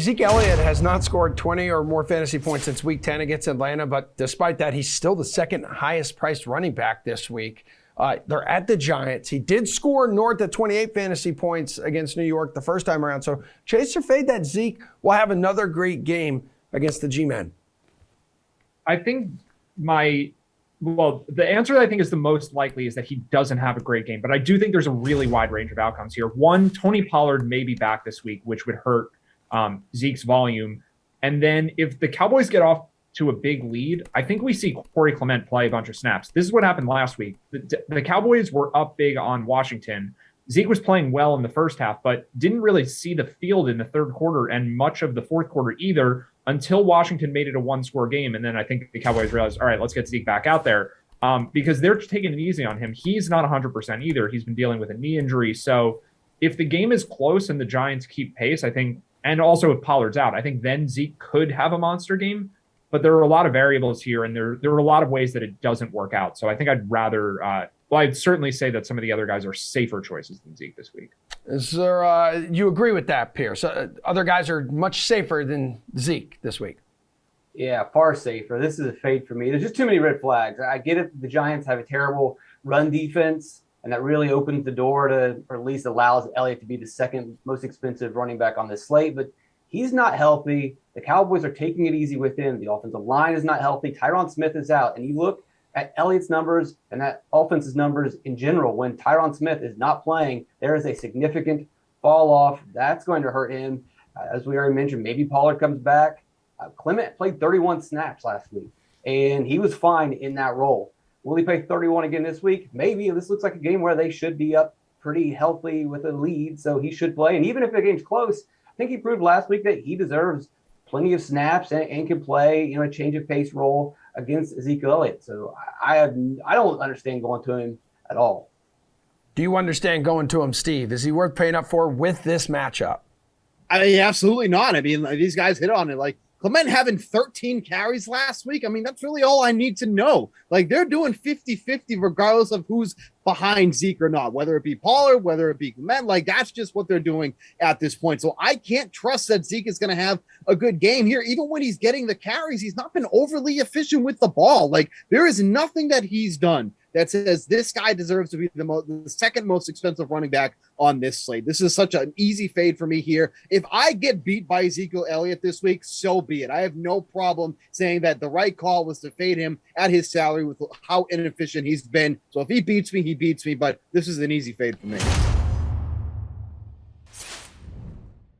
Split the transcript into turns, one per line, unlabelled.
Ezekiel Elliott has not scored 20 or more fantasy points since week 10 against Atlanta, but despite that, he's still the second highest priced running back this week. They're at the Giants. He did score north of 28 fantasy points against New York the first time around. So chase or fade that Zeke will have another great game against the G-Men.
I think the answer that I think is the most likely is that he doesn't have a great game, but I do think there's a really wide range of outcomes here. One, Tony Pollard may be back this week, which would hurt Zeke's volume. And then if the Cowboys get off to a big lead, I think we see Corey Clement play a bunch of snaps. This is what happened last week. The Cowboys were up big on Washington. Zeke was playing well in the first half, but didn't really see the field in the third quarter and much of the fourth quarter either until Washington made it a one-score game. And then I think the Cowboys realized, all right, let's get Zeke back out there because they're taking it easy on him. He's not 100% either. He's been dealing with a knee injury. So if the game is close and the Giants keep pace, I think, and also if Pollard's out, I think then Zeke could have a monster game. But there are a lot of variables here, and there are a lot of ways that it doesn't work out. So I think I'd rather I'd certainly say that some of the other guys are safer choices than Zeke this week.
Is there, you agree with that, Pearce? Other guys are much safer than Zeke this week.
Yeah, far safer. This is a fade for me. There's just too many red flags. I get it. The Giants have a terrible run defense, and that really opens the door to, or at least allows Elliott to be the second most expensive running back on this slate. But he's not healthy. The Cowboys are taking it easy with him. The offensive line is not healthy. Tyron Smith is out. And you look at Elliott's numbers and that offense's numbers in general, when Tyron Smith is not playing, there is a significant fall off. That's going to hurt him. As we already mentioned, maybe Pollard comes back. Clement played 31 snaps last week, and he was fine in that role. Will he play 31 again this week? Maybe. This looks like a game where they should be up pretty healthy with a lead, so he should play. And even if the game's close, I think he proved last week that he deserves plenty of snaps and can play, a change of pace role against Ezekiel Elliott. So I don't understand going to him at all.
Do you understand going to him, Steve? Is he worth paying up for with this matchup?
I mean, absolutely not. I mean, these guys hit on it. Like Clement having 13 carries last week. I mean, that's really all I need to know. Like they're doing 50-50 regardless of who's behind Zeke or not, whether it be Pollard, whether it be Clement. Like that's just what they're doing at this point. So I can't trust that Zeke is going to have a good game here. Even when he's getting the carries, he's not been overly efficient with the ball. Like there is nothing that he's done that says this guy deserves to be the second most expensive running back on this slate. This is such an easy fade for me here. If I get beat by Ezekiel Elliott this week, so be it. I have no problem saying that the right call was to fade him at his salary with how inefficient he's been. So if he beats me, he beats me, but this is an easy fade for me.